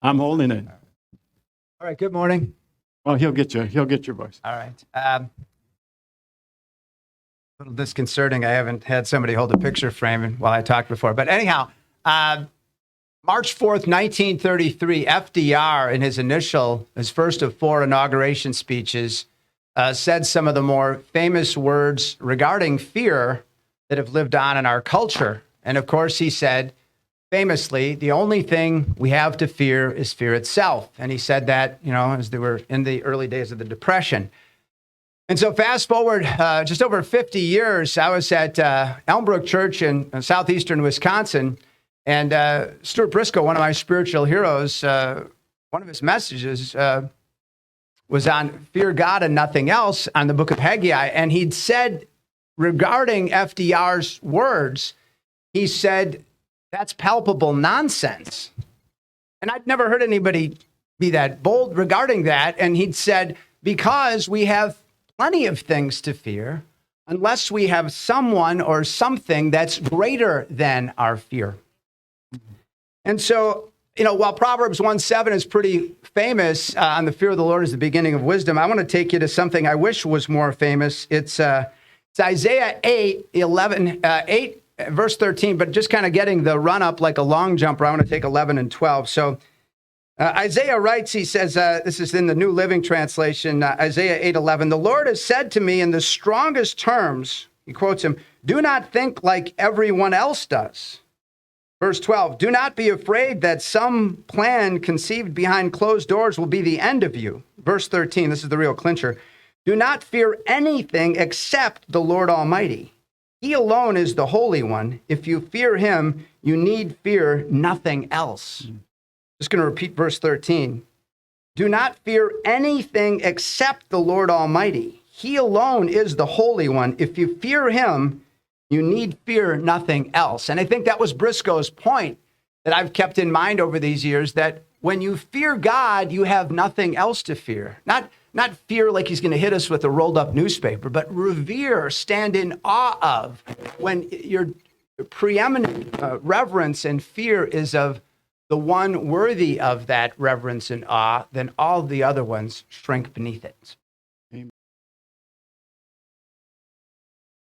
I'm holding it. All right, good morning. Well, he'll get your voice. All right. A little disconcerting. I haven't had somebody hold a picture frame while I talked before. But anyhow, March 4th, 1933, FDR, in his first of four inauguration speeches, said some of the more famous words regarding fear that have lived on in our culture. And of course, he said, famously, the only thing we have to fear is fear itself. And he said that, as they were in the early days of the Depression. And so fast forward just over 50 years, I was at Elmbrook Church in southeastern Wisconsin. And Stuart Briscoe, one of my spiritual heroes, one of his messages was on fear God and nothing else on the book of Haggai. And he'd said regarding FDR's words, he said, that's palpable nonsense. And I'd never heard anybody be that bold regarding that. And he'd said, because we have plenty of things to fear, unless we have someone or something that's greater than our fear. And so, while Proverbs 1:7 is pretty famous on the fear of the Lord is the beginning of wisdom, I want to take you to something I wish was more famous. It's Isaiah 8, verse 13, but just kind of getting the run up like a long jumper, I want to take 11 and 12. So Isaiah writes, he says, this is in the New Living Translation, Isaiah 8:11, the Lord has said to me in the strongest terms, he quotes him, do not think like everyone else does. Verse 12, do not be afraid that some plan conceived behind closed doors will be the end of you. Verse 13, this is the real clincher. Do not fear anything except the Lord Almighty. He alone is the Holy One. If you fear him, you need fear nothing else. Just going to repeat verse 13. Do not fear anything except the Lord Almighty. He alone is the Holy One. If you fear him, you need fear nothing else. And I think that was Briscoe's point that I've kept in mind over these years, that when you fear God, you have nothing else to fear. Not fear like he's going to hit us with a rolled up newspaper, but revere, stand in awe of. When your preeminent reverence and fear is of the one worthy of that reverence and awe, then all the other ones shrink beneath it.